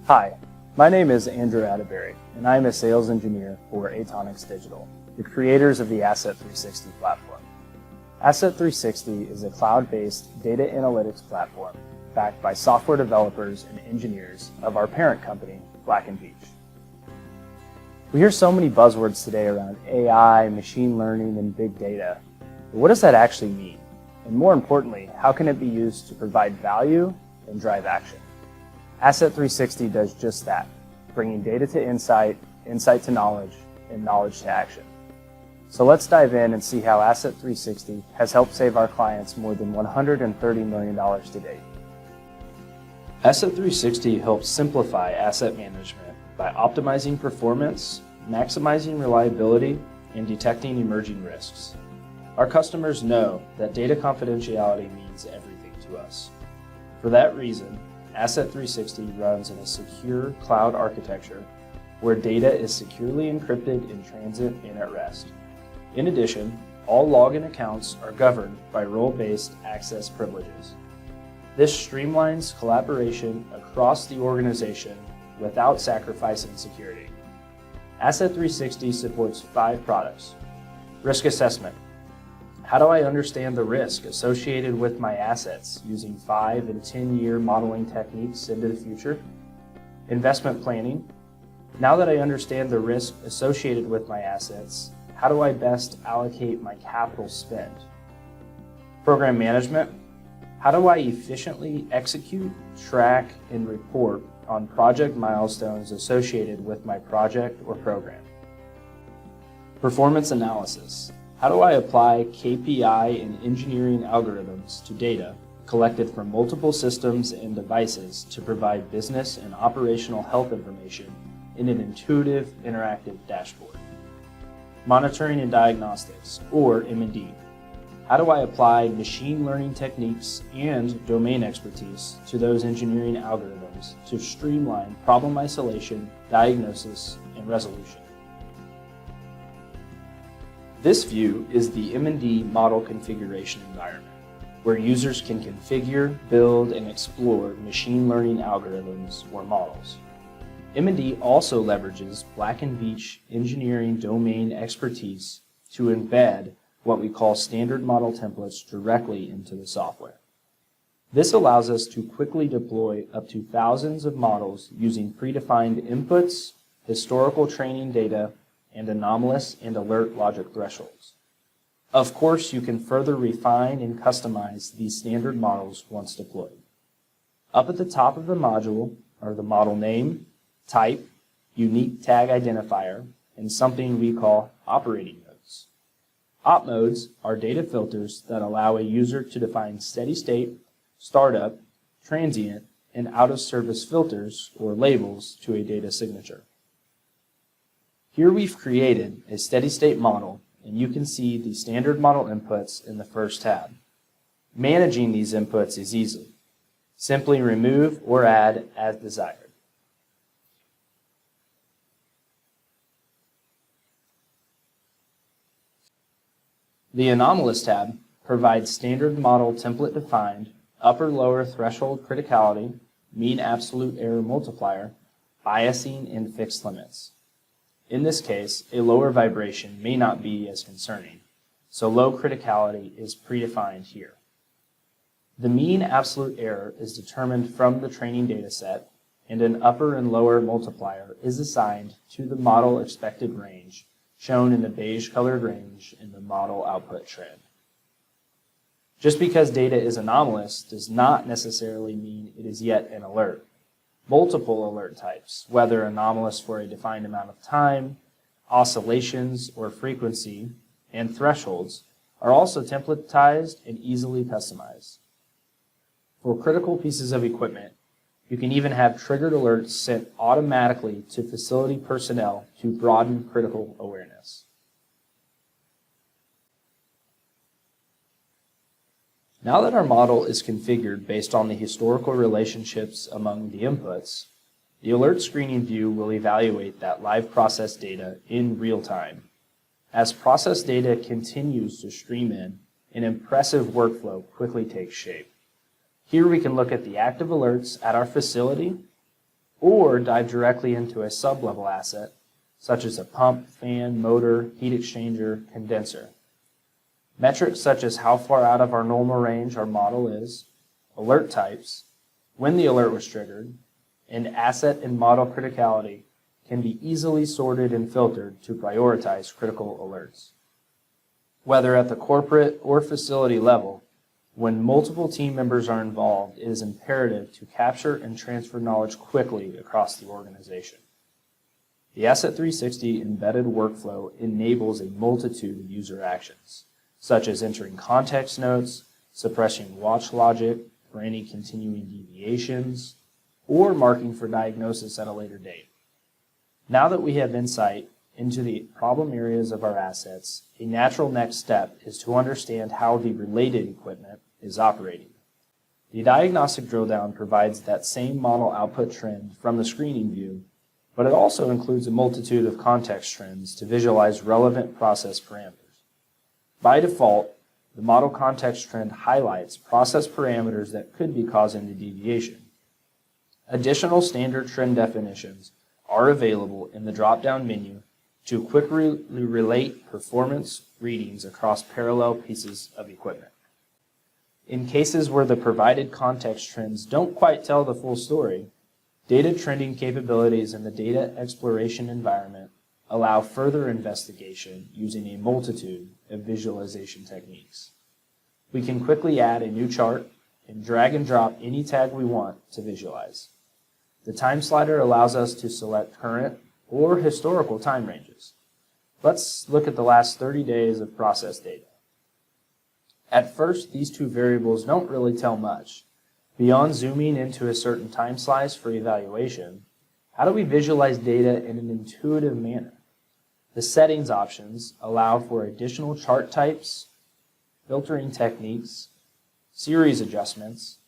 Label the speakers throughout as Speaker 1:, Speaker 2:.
Speaker 1: Hi, my name is Andrew Atterbury, and I am a sales engineer for Atonix Digital, the creators of the Asset 360 platform. Asset 360 is a cloud-based data analytics platform backed by software developers and engineers of our parent company, Black & Veatch. We hear so many buzzwords today around AI, machine learning, and big data. But what does that actually mean? And more importantly, how can it be used to provide value and drive action? Asset 360 does just that, bringing data to insight, insight to knowledge, and knowledge to action. So let's dive in and see how Asset 360 has helped save our clients more than $130 million to date.
Speaker 2: Asset 360 helps simplify asset management by optimizing performance, maximizing reliability, and detecting emerging risks. Our customers know that data confidentiality means everything to us. For that reason, Asset 360 runs in a secure cloud architecture where data is securely encrypted in transit and at rest. In addition, all login accounts are governed by role-based access privileges. This streamlines collaboration across the organization without sacrificing security. Asset 360 supports 5 products. Risk assessment. How do I understand the risk associated with my assets using 5 and 10-year modeling techniques into the future? Investment planning. Now that I understand the risk associated with my assets, how do I best allocate my capital spend? Program management. How do I efficiently execute, track, and report on project milestones associated with my project or program? Performance analysis. How do I apply KPI and engineering algorithms to data collected from multiple systems and devices to provide business and operational health information in an intuitive, interactive dashboard? Monitoring and diagnostics, or M&D. How do I apply machine learning techniques and domain expertise to those engineering algorithms to streamline problem isolation, diagnosis, and resolution? This view is the M&D model configuration environment, where users can configure, build, and explore machine learning algorithms or models. M&D also leverages Black & Veatch engineering domain expertise to embed what we call standard model templates directly into the software. This allows us to quickly deploy up to thousands of models using predefined inputs, historical training data, and anomalous and alert logic thresholds. Of course, you can further refine and customize these standard models once deployed. Up at the top of the module are the model name, type, unique tag identifier, and something we call operating modes. Op modes are data filters that allow a user to define steady state, startup, transient, and out-of-service filters or labels to a data signature. Here we've created a steady state model, and you can see the standard model inputs in the first tab. Managing these inputs is easy. Simply remove or add as desired. The Anomalous tab provides standard model template defined, upper-lower threshold criticality, mean absolute error multiplier, biasing, and fixed limits. In this case, a lower vibration may not be as concerning, so low criticality is predefined here. The mean absolute error is determined from the training dataset, and an upper and lower multiplier is assigned to the model expected range, shown in the beige-colored range in the model output trend. Just because data is anomalous does not necessarily mean it is yet an alert. Multiple alert types, whether anomalous for a defined amount of time, oscillations or frequency, and thresholds, are also templatized and easily customized. For critical pieces of equipment, you can even have triggered alerts sent automatically to facility personnel to broaden critical awareness. Now that our model is configured based on the historical relationships among the inputs, the alert screening view will evaluate that live process data in real time. As process data continues to stream in, an impressive workflow quickly takes shape. Here we can look at the active alerts at our facility, or dive directly into a sub-level asset, such as a pump, fan, motor, heat exchanger, condenser. Metrics such as how far out of our normal range our model is, alert types, when the alert was triggered, and asset and model criticality can be easily sorted and filtered to prioritize critical alerts. Whether at the corporate or facility level, when multiple team members are involved, it is imperative to capture and transfer knowledge quickly across the organization. The Asset 360 embedded workflow enables a multitude of user actions, such as entering context notes, suppressing watch logic for any continuing deviations, or marking for diagnosis at a later date. Now that we have insight into the problem areas of our assets, a natural next step is to understand how the related equipment is operating. The diagnostic drill down provides that same model output trend from the screening view, but it also includes a multitude of context trends to visualize relevant process parameters. By default, the model context trend highlights process parameters that could be causing the deviation. Additional standard trend definitions are available in the drop-down menu to quickly relate performance readings across parallel pieces of equipment. In cases where the provided context trends don't quite tell the full story, data trending capabilities in the data exploration environment allow further investigation using a multitude of visualization techniques. We can quickly add a new chart and drag and drop any tag we want to visualize. The time slider allows us to select current or historical time ranges. Let's look at the last 30 days of process data. At first, these two variables don't really tell much. Beyond zooming into a certain time slice for evaluation, how do we visualize data in an intuitive manner? The settings options allow for additional chart types, filtering techniques, series adjustments,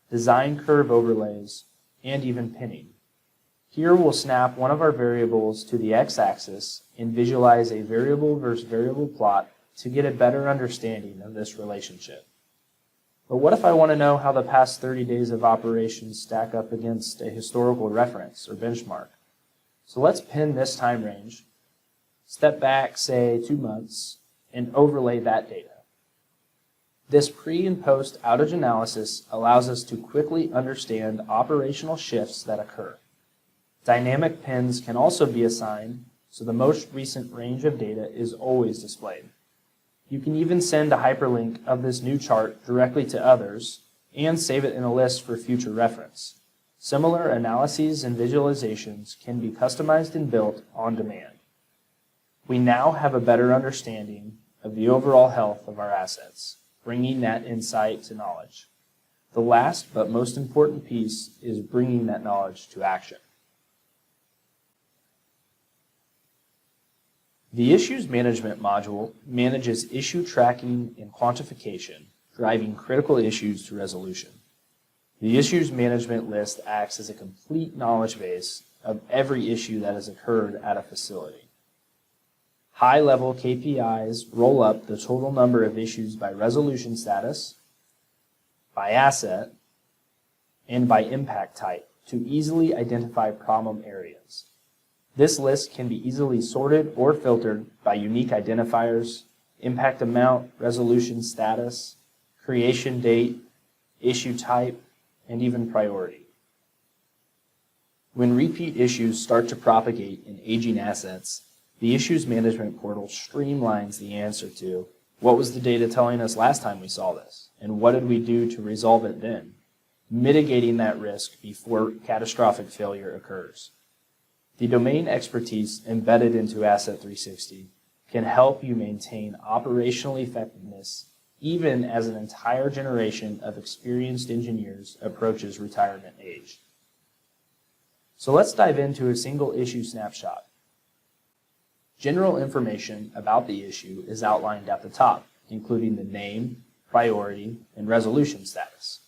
Speaker 2: design curve overlays, and even pinning. Here we'll snap one of our variables to the x-axis and visualize a variable versus variable plot to get a better understanding of this relationship. But what if I want to know how the past 30 days of operations stack up against a historical reference or benchmark? So let's pin this time range, step back, say 2 months, and overlay that data. This pre and post outage analysis allows us to quickly understand operational shifts that occur. Dynamic pins can also be assigned, so the most recent range of data is always displayed. You can even send a hyperlink of this new chart directly to others and save it in a list for future reference. Similar analyses and visualizations can be customized and built on demand. We now have a better understanding of the overall health of our assets, bringing that insight to knowledge. The last but most important piece is bringing that knowledge to action. The Issues Management module manages issue tracking and quantification, driving critical issues to resolution. The Issues Management list acts as a complete knowledge base of every issue that has occurred at a facility. High-level KPIs roll up the total number of issues by resolution status, by asset, and by impact type to easily identify problem areas. This list can be easily sorted or filtered by unique identifiers, impact amount, resolution status, creation date, issue type, and even priority. When repeat issues start to propagate in aging assets, the Issues Management portal streamlines the answer to what was the data telling us last time we saw this, and what did we do to resolve it then, mitigating that risk before catastrophic failure occurs. The domain expertise embedded into Asset 360 can help you maintain operational effectiveness even as an entire generation of experienced engineers approaches retirement age. So let's dive into a single issue snapshot. General information about the issue is outlined at the top, including the name, priority, and resolution status.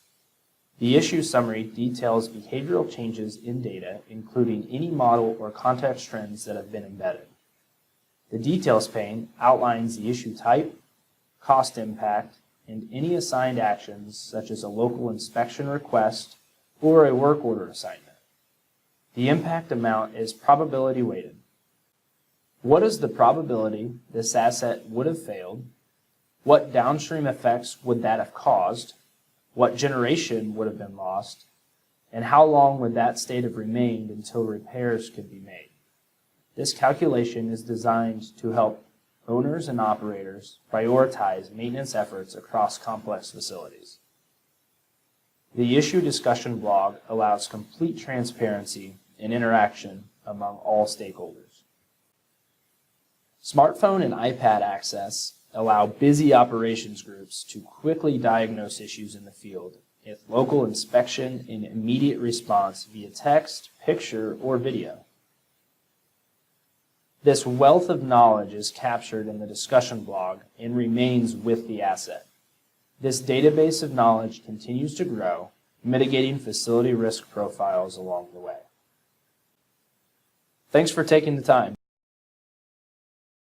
Speaker 2: The issue summary details behavioral changes in data, including any model or context trends that have been embedded. The details pane outlines the issue type, cost impact, and any assigned actions such as a local inspection request or a work order assignment. The impact amount is probability weighted. What is the probability this asset would have failed? What downstream effects would that have caused? What generation would have been lost? And how long would that state have remained until repairs could be made? This calculation is designed to help owners and operators prioritize maintenance efforts across complex facilities. The issue discussion blog allows complete transparency and interaction among all stakeholders. Smartphone and iPad access allow busy operations groups to quickly diagnose issues in the field with local inspection and immediate response via text, picture, or video. This wealth of knowledge is captured in the discussion blog and remains with the asset. This database of knowledge continues to grow, mitigating facility risk profiles along the way. Thanks for taking the time.